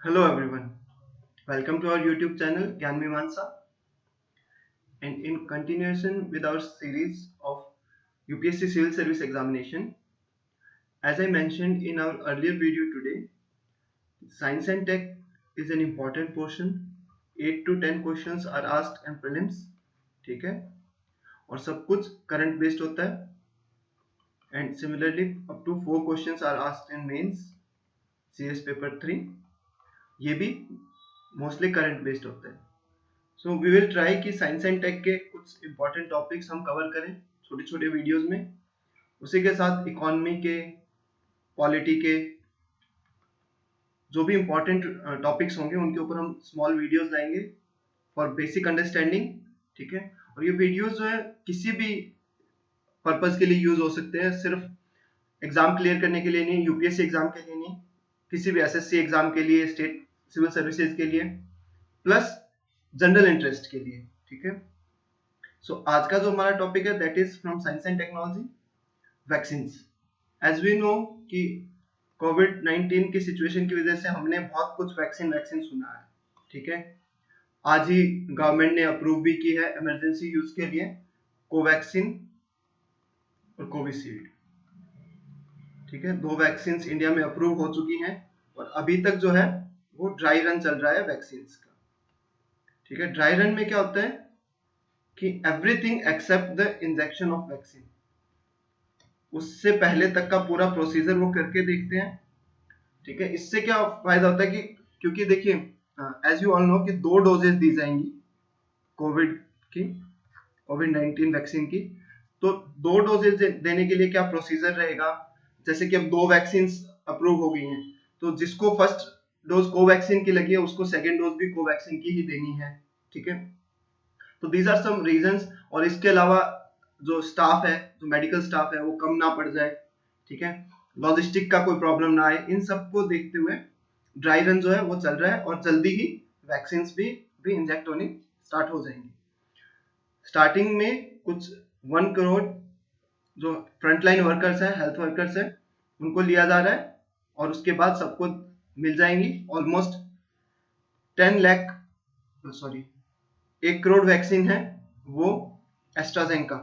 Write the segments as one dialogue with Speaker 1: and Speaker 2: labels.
Speaker 1: Hello everyone, welcome to our YouTube channel Gyan Mimamsa, and in continuation with our series of UPSC Civil Service Examination, as I mentioned in our earlier video today, Science and Tech is an important portion. 8 to 10 questions are asked in prelims, ठीक है, और सब कुछ current based होता है, and similarly up to 4 questions are asked in mains, CS paper 3, ये भी mostly current based होता है. सो वी विल ट्राई कि साइंस एंड टेक के कुछ इंपॉर्टेंट टॉपिक्स हम कवर करें छोटे छोटे वीडियोस में. उसी के साथ इकोनॉमी के, पॉलिटी के जो भी इंपॉर्टेंट टॉपिक्स होंगे उनके ऊपर हम स्मॉल वीडियोस लाएंगे फॉर बेसिक अंडरस्टैंडिंग. ठीक है, और ये वीडियोस जो है किसी भी पर्पस के लिए यूज हो सकते हैं, सिर्फ एग्जाम क्लियर करने के लिए नहीं, यूपीएससी एग्जाम के लिए नहीं, किसी भी एसएससी एग्जाम के लिए, स्टेट सिविल सर्विसेज के लिए, प्लस जनरल इंटरेस्ट के लिए. ठीक है, सो आज का जो हमारा टॉपिक है that is from science and technology, vaccine. As we know कि कोविड 19 की सिचुएशन की वजह से हमने बहुत कुछ वैक्सीन वैक्सीन सुना है. ठीक है, आज ही गवर्नमेंट ने अप्रूव भी की है इमरजेंसी यूज के लिए कोवैक्सीन और कोविशील्ड. ठीक है, दो वैक्सीन इंडिया में अप्रूव हो चुकी हैं और अभी तक जो है वो ड्राई रन चल रहा है वैक्सीन का. ठीक है, ड्राई रन में क्या होता है कि everything except the injection of vaccine, उससे पहले तक का पूरा प्रोसीजर वो करके देखते हैं. ठीक है, इससे क्या फायदा होता है कि क्योंकि देखिए एज यू ऑल नो कि 2 डोजेस दी जाएंगी कोविड की, कोविड 19 वैक्सीन की. तो 2 डोजेस देने के लिए क्या प्रोसीजर रहेगा, जैसे कि अब 2 वैक्सीन अप्रूव हो गई हैं तो जिसको फर्स्ट डोज कोवैक्सीन की लगी है उसको सेकेंड डोज भी कोवैक्सीन की ही देनी है. ठीक है, तो दीज आर सम रीजंस. और इसके अलावा जो स्टाफ है, जो मेडिकल स्टाफ है वो कम ना पड़ जाए. ठीक है, लॉजिस्टिक का कोई प्रॉब्लम ना आए, इन सबको देखते हुए ड्राई रन जो है वो चल रहा है और जल्दी ही वैक्सीन भी इंजेक्ट होनी स्टार्ट हो जाएंगी. स्टार्टिंग में कुछ 1 करोड़ जो फ्रंटलाइन वर्कर्स है, हेल्थ वर्कर्स है, उनको लिया जा रहा है और उसके बाद सबको मिल जाएंगी almost 10 lakh, sorry 1 crore vaccine है वो AstraZeneca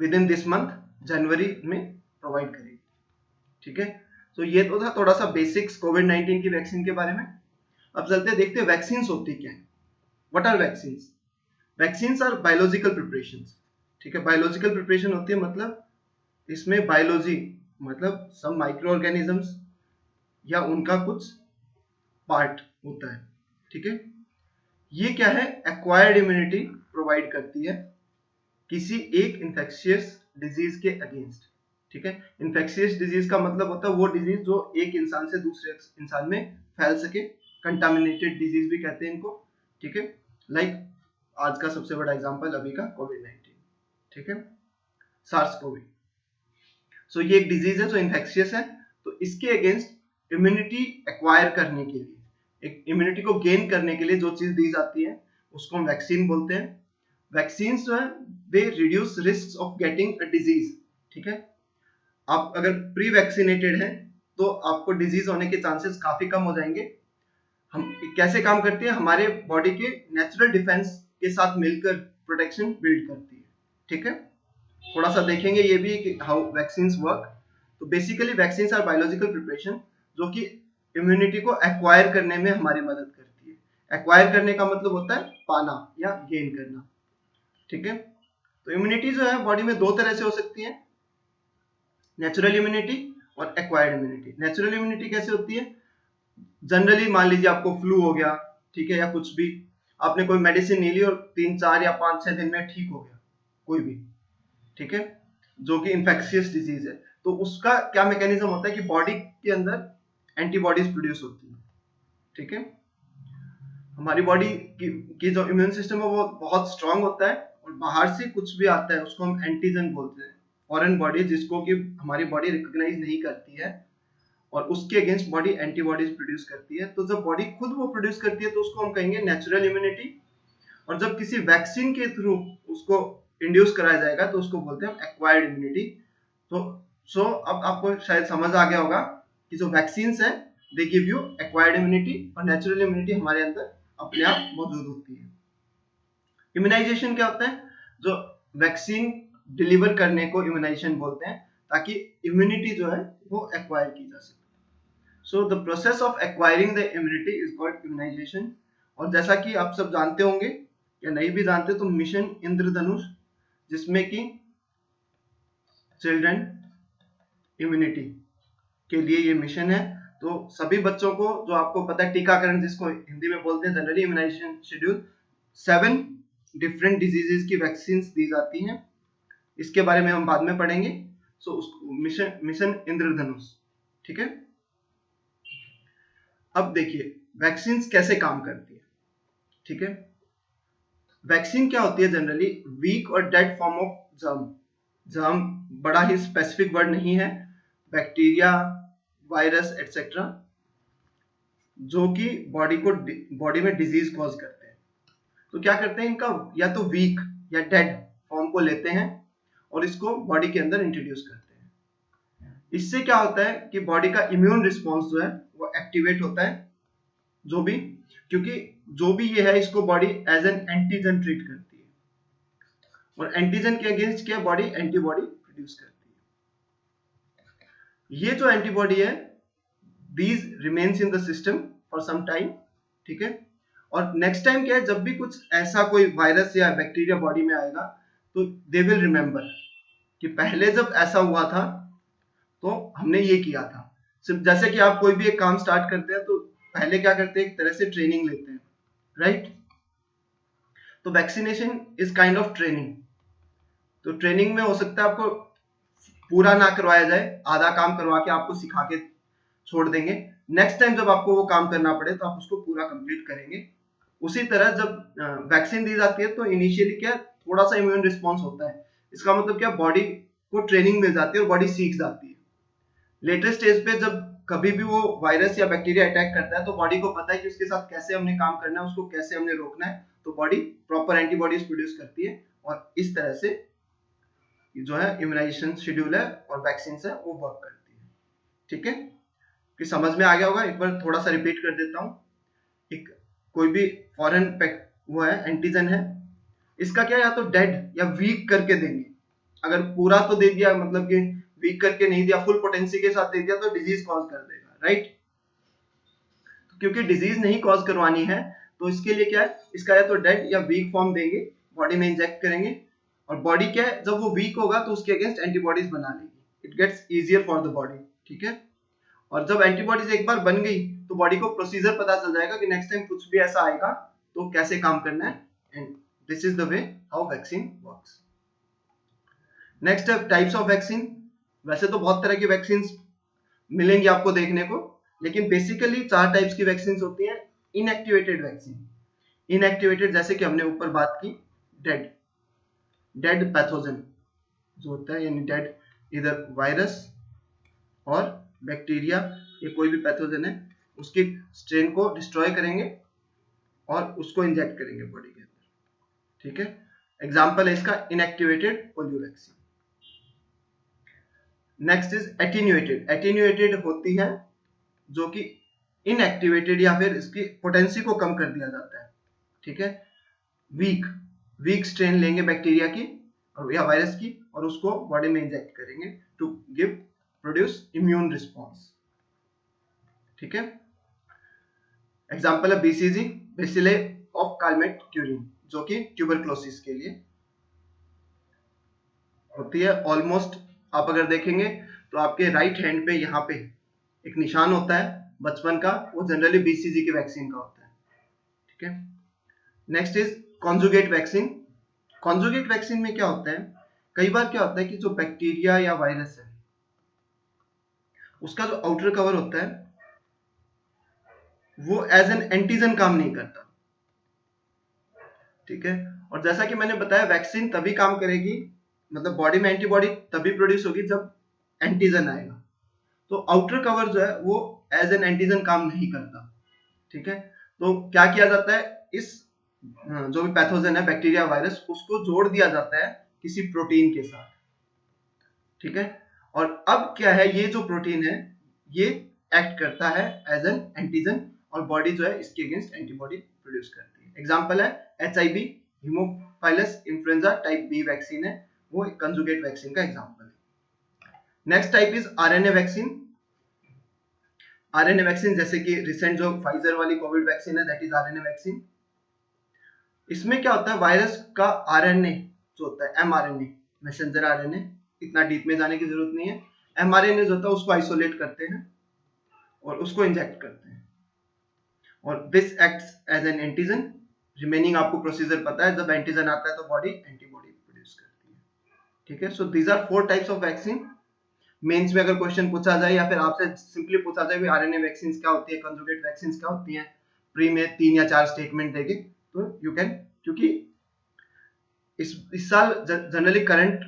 Speaker 1: within this month January में प्रोवाइड करेगी. ठीक है, तो ये तो था थोड़ा सा बेसिक्स कोविड 19 की वैक्सीन के बारे में. अब चलते देखते हैं वैक्सीन होती क्या है. What are vaccine? Vaccine are biological preparation. ठीक है, बायोलॉजिकल प्रिपरेशन होती है मतलब इसमें बायोलॉजी मतलब सब माइक्रो ऑर्गेनिजम्स या उनका कुछ पार्ट होता है. ठीक है, ये क्या है, एक्वायर्ड इम्यूनिटी प्रोवाइड करती है किसी एक इन्फेक्शियस डिजीज के अगेंस्ट. ठीक है, इन्फेक्शियस डिजीज का मतलब होता है वो डिजीज जो एक इंसान से दूसरे इंसान में फैल सके, कंटामिनेटेड डिजीज भी कहते हैं इनको. ठीक है, लाइक आज का सबसे बड़ा एग्जांपल अभी का कोविड 19. ठीक है, सार्स कोवी. सो ये एक डिजीज है जो इन्फेक्शियस है, तो इसके अगेंस्ट इम्यूनिटी एक्वायर करने के लिए, एक इम्यूनिटी को गेन करने के लिए जो चीज दी जाती है उसको हम वैक्सीन बोलते हैं. वैक्सीन जो है they reduce risk of getting a disease. ठीक है, आप अगर प्री वैक्सीनेटेड हैं तो आपको डिजीज होने के चांसेस काफी कम हो जाएंगे. हम कैसे काम करती है, हमारे बॉडी के नेचुरल डिफेंस के साथ मिलकर प्रोटेक्शन बिल्ड करती है. ठीक है, थोड़ा सा देखेंगे ये भी कि हाउ वैक्सीन्स वर्क. तो basically vaccines are biological preparation जो कि इम्यूनिटी को एक्वायर करने में हमारी मदद करती है. एक्वायर करने का मतलब होता है पाना या गेन करना. ठीक है, तो इम्यूनिटी जो है बॉडी में दो तरह से हो सकती है, नेचुरल इम्यूनिटी और एक्वायर्ड इम्यूनिटी. नेचुरल इम्यूनिटी कैसे होती है, जनरली मान लीजिए आपको फ्लू हो गया, ठीक है, या कुछ भी, आपने कोई मेडिसिन नहीं ली और 3 4 या 5 6 दिन में ठीक हो गया कोई भी. ठीक है, जो कि इन्फेक्शियस डिजीज है, तो उसका क्या मैकेनिज्म होता है कि बॉडी के अंदर एंटीबॉडीज प्रोड्यूस होती है. ठीक है, हमारी बॉडी की जो इम्यून सिस्टम है वो बहुत स्ट्रांग होता है और बाहर से कुछ भी आता है उसको हम एंटीजन बोलते हैं, फॉरेन बॉडी जिसको कि हमारी बॉडी रिकॉग्नाइज नहीं करती है और उसके अगेंस्ट बॉडी एंटीबॉडीज प्रोड्यूस करती है. तो जब बॉडी खुद वो प्रोड्यूस करती है तो उसको हम कहेंगे नेचुरल इम्यूनिटी, और जब किसी वैक्सीन के थ्रू उसको इंड्यूस कराया जाएगा तो उसको बोलते हैं एक्वायर्ड इम्यूनिटी. तो अब आपको शायद समझ आ गया होगा कि जो वैक्सीन है they give you acquired immunity, और नेचुरल इम्यूनिटी हमारे अंदर अपने आप मौजूद होती है। इम्यूनाइजेशन क्या होता है? जो वैक्सीन डिलीवर करने को इम्यूनाइजेशन बोलते हैं, ताकि इम्यूनिटी जो है वो एक्वायर की जा सके। So the process of acquiring the immunity is called immunization. और जैसा कि आप सब जानते होंगे या नहीं भी जानते तो मिशन इंद्रधनुष, जिसमें कि चिल्ड्रन इम्यूनिटी के लिए ये मिशन है। तो सभी बच्चों को, जो आपको पता है टीकाकरण जिसको हिंदी में बोलते हैं generally immunization schedule, 7 different diseases की वैक्सीन दी जाती हैं। इसके बारे में हम बाद में पढ़ेंगे। सो मिशन इंद्रधनुष, ठीक है। अब देखिए वैक्सीन कैसे काम करती है, ठीक है। वैक्सीन क्या होती है? जनरली वीक और dead form of germ. Germ बड़ा ही स्पेसिफिक वर्ड नहीं है, बैक्टीरिया, वायरस एटसेट्रा, जो कि बॉडी में डिजीज कॉज करते हैं। तो क्या करते हैं, इनका या तो वीक या डेड फॉर्म को लेते हैं और इसको बॉडी के अंदर इंट्रोड्यूस करते हैं। इससे क्या होता है कि बॉडी का इम्यून रिस्पॉन्स जो है वो एक्टिवेट होता है। क्योंकि जो भी ये है, इसको body as an antigen treat करती है, और एंटीजन के अगेंस्ट क्या बॉडी एंटीबॉडी प्रोड्यूस करती है। ये जो एंटीबॉडी है, these remains in the system for some time, ठीक है। और नेक्स्ट टाइम क्या है, जब भी कुछ ऐसा कोई वायरस या बैक्टीरिया बॉडी में आएगा तो दे विल रिमेंबर कि पहले जब ऐसा हुआ था तो हमने ये किया था। सिर्फ जैसे कि आप कोई भी एक काम स्टार्ट करते हैं तो पहले क्या करते हैं, एक तरह से ट्रेनिंग लेते हैं, राइट। तो vaccination is kind of training. तो ट्रेनिंग में हो सकता है आपको पूरा ना करवाया जाए, आधा काम करवा के आपको सिखा के छोड़ देंगे। नेक्स्ट टाइम जब आपको वो काम करना पड़े तो आप उसको पूरा कंप्लीट करेंगे। उसी तरह जब वैक्सीन दी जाती है तो इनिशियली क्या थोड़ा सा इम्यून रिस्पॉन्स होता है। इसका मतलब क्या, बॉडी को ट्रेनिंग मिल जाती है और बॉडी सीख जाती है। लेटर स्टेज पे जब कभी भी वो वायरस या बैक्टीरिया अटैक करता है तो बॉडी को पता है कि उसके साथ कैसे हमने काम करना है, उसको कैसे हमने रोकना है। तो बॉडी प्रॉपर एंटीबॉडीज प्रोड्यूस करती है, और इस तरह से जो है इम्यूनाइजेशन शेड्यूल है और वैक्सीन है वो वर्क करती है, ठीक है। कि समझ में आ गया होगा। एक बार थोड़ा सा रिपीट कर देता हूँ। एक कोई भी फॉरेन वो है एंटीजन है, इसका क्या या तो डेड या वीक करके देंगे। अगर पूरा तो दे दिया, मतलब कि वीक करके नहीं दिया, फुल पोटेंसी के साथ दे दिया तो डिजीज कॉज कर देगा, राइट। क्योंकि डिजीज नहीं कॉज करवानी है तो इसके लिए क्या है, इसका या तो डेड या वीक फॉर्म देंगे, बॉडी में इंजेक्ट करेंगे। और बॉडी क्या है, जब वो वीक होगा तो उसके अगेंस्ट एंटीबॉडीज बना लेगी। It gets easier for the body, ठीक है। और जब एंटीबॉडीज एक बार बन गई तो बॉडी को प्रोसीजर पता चल जाएगा कि नेक्स्ट टाइम कुछ भी ऐसा आएगा तो कैसे काम करना है। And this is the way how vaccine works. Next types of vaccine. वैसे तो बहुत तरह की वैक्सीन मिलेंगी आपको देखने को, लेकिन बेसिकली 4 टाइप्स की वैक्सीन होती हैं। इनएक्टिवेटेड वैक्सीन, इनएक्टिवेटेड जैसे कि हमने ऊपर बात की, डेड पैथोजन जो होता है, यानी डेड इधर वायरस और बैक्टीरिया, ये कोई भी पैथोजन है, उसकी स्ट्रेन को डिस्ट्रॉय करेंगे और उसको इंजेक्ट करेंगे बॉडी के अंदर, ठीक है। एग्जांपल है इसका inactivated polio vaccine. Next is attenuated. Attenuated होती है जो कि इनएक्टिवेटेड या फिर इसकी पोटेंसी को कम कर दिया जाता है, ठीक है। वीक स्ट्रेन लेंगे बैक्टीरिया की और या वायरस की और उसको बॉडी में इंजेक्ट करेंगे टू प्रोड्यूस इम्यून रिस्पॉन्स, ठीक है। एग्जांपल है बीसीजी, बेसिले ऑफ कालमेट क्यूरिन, जो कि ट्यूबरक्लोसिस के लिए होती है। ऑलमोस्ट आप अगर देखेंगे तो आपके राइट हैंड पे यहाँ पे एक निशान होता है बचपन का, वो जनरली बीसीजी की वैक्सीन का होता है, ठीक है। Next is conjugate vaccine. Conjugate vaccine में क्या होता है, कई बार क्या होता है कि जो बैक्टीरिया या वायरस है उसका जो आउटर कवर होता है वो एज एन एंटीजन काम नहीं करता, ठीक है। और जैसा कि मैंने बताया वैक्सीन तभी काम करेगी, मतलब बॉडी में एंटीबॉडी तभी प्रोड्यूस होगी जब एंटीजन आएगा। तो आउटर कवर जो है वो एज एन एंटीजन काम नहीं करता, ठीक है। तो क्या किया जाता है, इस जो भी पैथोजन है बैक्टीरिया वायरस, उसको जोड़ दिया जाता है किसी प्रोटीन के साथ, ठीक है। और अब क्या है, ये जो प्रोटीन है ये एक्ट करता है एज एन एंटीजन और बॉडी जो है इसके अगेंस्ट एंटीबॉडी प्रोड्यूस करती है। एग्जांपल है HIV, haemophilus influenza type B vaccine है, वो कंजुगेट वैक्सीन का एग्जांपल है। Next type is RNA vaccine. RNA vaccine जैसे कि रिसेंट जो फाइजर वाली कोविड वैक्सीन है, दैट इज RNA वैक्सीन। इसमें क्या होता है, वायरस का RNA जो होता है mRNA, मैसेंजर RNA, इतना डीप में जाने की जरूरत नहीं है। mRNA जो होता है उसको आइसोलेट करते हैं और उसको इंजेक्ट करते हैं और this acts as an antigen. Remaining आपको प्रोसीजर पता है, जब एंटीजन आता है तो बॉडी एंटीबॉडी प्रोड्यूस करती है। ठीक है, so these are 4 types of vaccine. Mains में अगर क्वेश्चन पूछा जाए या फिर आपसे सिंपली पूछा जाए आरएनए वैक्सीन क्या होती है, कंजुगेट वैक्सीन क्या होती है, प्री में 3 या 4 स्टेटमेंट देंगे तो यू कैन, क्योंकि इस साल जनरली करंट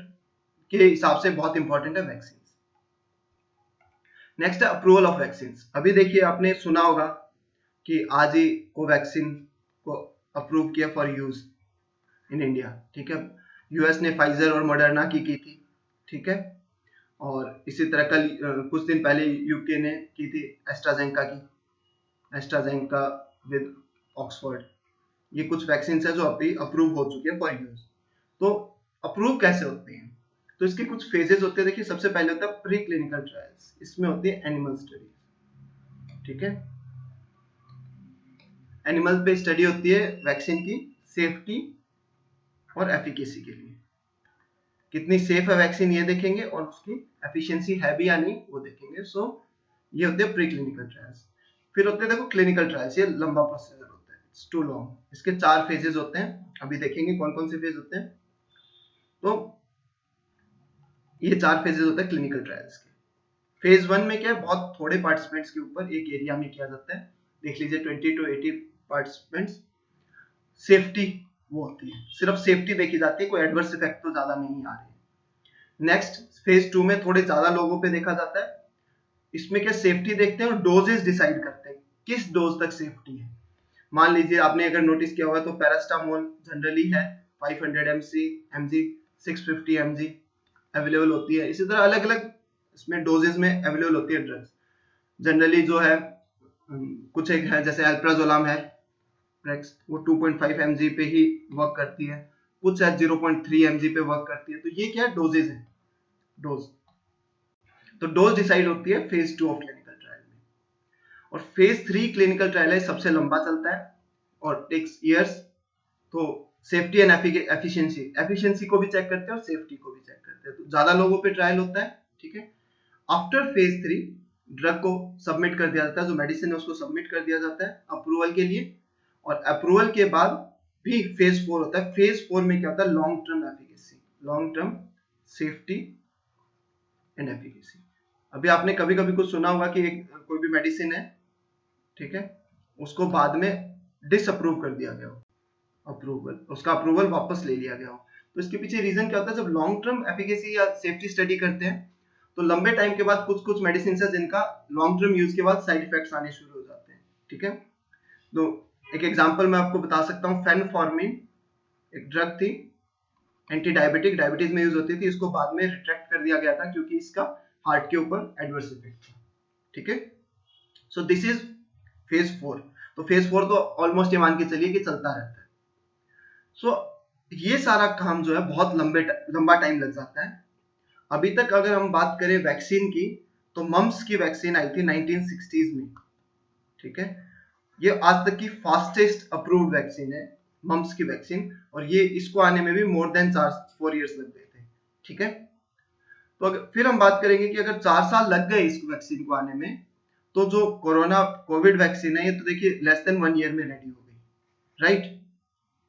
Speaker 1: के हिसाब से बहुत इंपॉर्टेंट है वैक्सीन। नेक्स्ट है अप्रूवल ऑफ वैक्सीन। अभी देखिए आपने सुना होगा कि आज ही कोवैक्सीन को अप्रूव किया फॉर यूज इन इंडिया। ठीक है, यूएस ने फाइजर और मॉडर्ना की थी। ठीक है, और इसी तरह कल कुछ दिन पहले यूके ने की थी एस्ट्राजेनेका विद ऑक्सफोर्ड। ये कुछ वैक्सीन है जो अभी अप्रूव हो चुकी है फॉर यूज। तो अप्रूव कैसे होते हैं, तो इसके कुछ फेजेस होते हैं। देखिए सबसे पहले होता है प्री क्लिनिकल ट्रायल्स, इसमें होती है एनिमल स्टडी। ठीक है, एनिमल पे स्टडी होती है वैक्सीन की सेफ्टी और एफिकेसी के लिए, कितनी सेफ है वैक्सीन ये देखेंगे और उसकी एफिशिएंसी है भी या नहीं वो देखेंगे। सो ये होते हैं प्री क्लिनिकल ट्रायल्स। फिर होते हैं देखो क्लिनिकल ट्रायल्स, ये लंबा प्रोसीजर होता है, इट्स टू लॉन्ग। इसके 4 फेजेस होते हैं, अभी देखेंगे कौन कौन से फेज होते हैं। तो ये 4 फेजेस होते हैं क्लिनिकल ट्रायल्स के। फेज 1 में क्या है, बहुत थोड़े पार्टिसिपेंट्स के ऊपर एक एरिया में किया जाता है, देख लीजिए 20 to 80 पार्टिसिपेंट्स। सेफ्टी वो होती है, सिर्फ सेफ्टी देखी जाती है, कोई एडवर्स इफेक्ट तो ज्यादा नहीं आ रहे। नेक्स्ट फेज 2 में थोड़े ज्यादा लोगों पे देखा जाता है, इसमें क्या सेफ्टी देखते हैं और डोजेस डिसाइड करते हैं किस डोज तक सेफ्टी है। मान लीजिए आपने अगर नोटिस किया होगा तो पैरास्टामोल जनरली है 500 mg 650 mg अवेलेबल होती है। इसी तरह अलग अलग इसमें डोजेस में अवेलेबल होती है ड्रग्स। जनरली जो है कुछ एक है जैसे अल्प्राजोलाम है वो 2.5 mg पे ही वर्क करती है, कुछ है 0.3 mg पे वर्क करती है। तो ये क्या डोजेज है, डोज। तो डोज डिसाइड होती है फेज 2 ऑफ क्लिनिकल ट्रायल में। और फेज 3 क्लिनिकल ट्रायल है, सबसे लंबा चलता है और टेक्स इयर्स। तो सेफ्टी एंड एफिशिएंसी को भी चेक करते हैं और सेफ्टी को भी चेक करते हैं। तो ज्यादा लोगों पे ट्रायल होता है। ठीक है, आफ्टर फेज 3 ड्रग को सबमिट कर दिया जाता है, जो मेडिसिन है उसको सबमिट कर दिया जाता है अप्रूवल के लिए। और अप्रूवल के बाद भी फेज 4 होता है। फेज 4 में क्या होता है, long term efficacy, long term safety and efficacy. अभी आपने कभी कभी कुछ सुना होगा कि कोई भी मेडिसिन है, ठीक है, उसको बाद में डिसअप्रूव कर दिया गया हो, उसका अप्रूवल वापस ले लिया गया हो। तो इसके पीछे रीजन क्या होता है, जब लॉन्ग टर्म एफिकेसी या सेफ्टी स्टडी करते हैं तो लंबे टाइम के बाद कुछ मेडिसिन है जिनका लॉन्ग टर्म यूज के बाद साइड इफेक्ट्स आने शुरू हो जाते हैं। ठीक है, तो एक एग्जांपल मैं आपको बता सकता हूँ, फेनफॉर्मिन एक ड्रग थी, एंटी डायबिटिक, डायबिटीज में यूज होती थी, इसको बाद में रिट्रैक्ट कर दिया गया था क्योंकि इसका हार्ट के ऊपर एडवर्स इफेक्ट था। ठीक है, सो दिस इज फेज 4। तो फेज 4 तो ऑलमोस्ट ये मान के चलिए कि चलता रहता है। सो ये सारा काम जो है बहुत लंबा टाइम लग जाता है। अभी तक अगर हम बात करें वैक्सीन की, तो मम्स की वैक्सीन आई थी 1960s में। ठीक है, ये आज तक की फास्टेस्ट अप्रूव्ड वैक्सीन है मम्स की वैक्सीन, और ये इसको आने में भी मोर देन 4 इयर्स लग गए थे। ठीक है, तो फिर हम बात करेंगे कि अगर 4 साल लग गए इस वैक्सीन को आने में, तो जो कोविड वैक्सीन है ये तो देखिए लेस देन 1 ईयर में रेडी हो गई, राइट।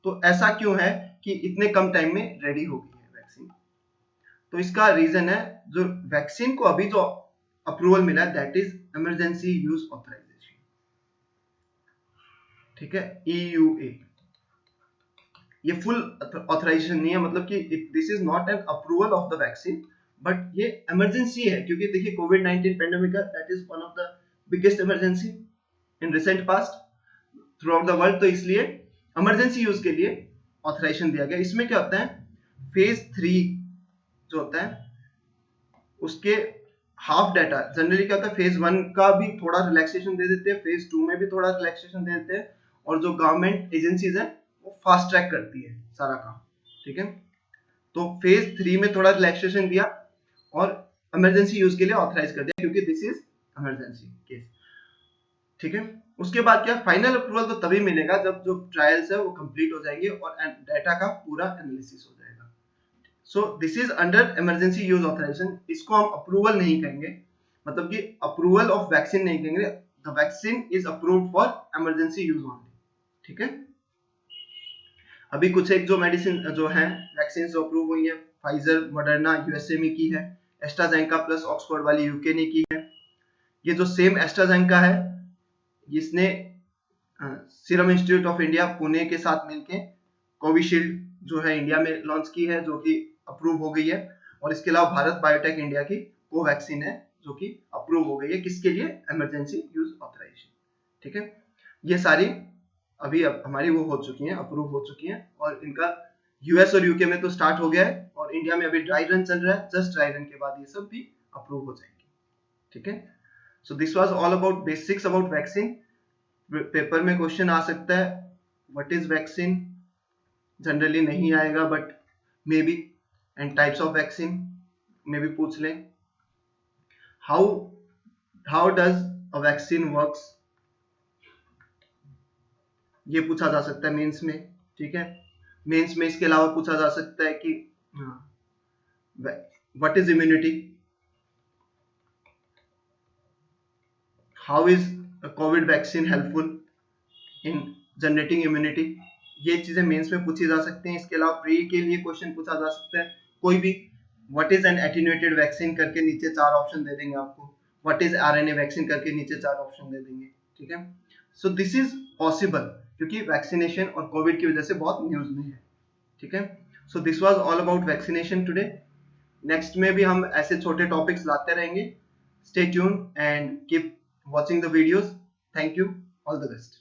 Speaker 1: तो ऐसा क्यों है कि इतने कम टाइम में रेडी हो गई है वैक्सीन? तो इसका रीजन है, जो वैक्सीन को अभी जो अप्रूवल मिला that is emergency use authorization. ठीक है, EUA। ये फुल ऑथराइजेशन नहीं है, मतलब कि this is not an approval of the vaccine, but ये इमरजेंसी है क्योंकि देखिए कोविड-19 pandemic that is one of the biggest emergency in recent past throughout the world. तो इसलिए इमरजेंसी यूज के लिए ऑथराइजेशन दिया गया। इसमें क्या होता है, फेज 3 जो होता है उसके हाफ डाटा जनरली क्या होता है, फेज 1 का भी थोड़ा रिलैक्सेशन दे देते हैं, फेज 2 में भी थोड़ा रिलैक्सेशन दे देते हैं, और जो गवर्नमेंट एजेंसीज है वो फास्ट ट्रैक करती है सारा काम, ठीक है। तो फेज 3 में थोड़ा रिलैक्सेशन दिया और इमरजेंसी यूज के लिए ऑथराइज कर दिया, क्योंकि दिस इज इमरजेंसी केस, ठीक है। उसके बाद क्या, फाइनल अप्रूवल तो तभी मिलेगा जब जो ट्रायल्स है वो कंप्लीट हो जाएंगे और डाटा का पूरा एनालिसिस हो जाएगा। So this is under emergency use authorization. इसको हम अप्रूवल नहीं कहेंगे, मतलब कि अप्रूवल ऑफ वैक्सीन नहीं कहेंगे, the vaccine is approved for emergency use only, ठीक है। अभी कुछ एक जो मेडिसिन जो है वैक्सीन जो अप्रूव हुई है, फाइजर मॉडर्ना यूएसए में की है, एस्ट्राजेनेका प्लस ऑक्सफोर्ड वाली यूके ने की है। ये जो सेम एस्ट्राजेनेका है, इसने serum institute of India Pune के साथ मिलके कोविशील्ड जो है इंडिया में लॉन्च की है, जो कि अप्रूव हो गई है। और इसके अलावा भारत बायोटेक इंडिया की कोवैक्सीन है, जो कि अप्रूव हो गई है, किसके लिए, इमरजेंसी यूज ऑथराइजेशन, ठीक है। ये सारी अभी अब हमारी वो हो चुकी हैं, अप्रूव हो चुकी हैं, और इनका यूएस और यूके में तो स्टार्ट हो गया है, और इंडिया में अभी ड्राई रन चल रहा है, जस्ट ड्राई रन के बाद ये सब भी अप्रूव हो जाएंगे, ठीक है। So this was all about basics about vaccine. Paper में क्वेश्चन आ सकता है व्हाट इज वैक्सीन, जनरली नहीं आएगा but may be, and types of vaccine में भी पूछ लें। How does a vaccine works, ये पूछा जा सकता है मेंस में, ठीक है। मेंस में इसके अलावा पूछा जा सकता है कि what is immunity, how is Covid vaccine helpful in generating immunity, ये चीजें मेंस में पूछी जा सकती हैं। इसके अलावा प्री के लिए क्वेश्चन पूछा जा सकता है कोई भी, what is an attenuated vaccine करके नीचे 4 ऑप्शन दे देंगे आपको, व्हाट इज आरएनए वैक्सीन करके नीचे 4 ऑप्शन दे देंगे, ठीक है। सो दिस इज पॉसिबल क्योंकि वैक्सीनेशन और कोविड की वजह से बहुत न्यूज में है, ठीक है। So this was all about vaccination today. Next में भी हम ऐसे छोटे टॉपिक्स लाते रहेंगे। Stay tune and keep watching the videos. Thank you. All the best.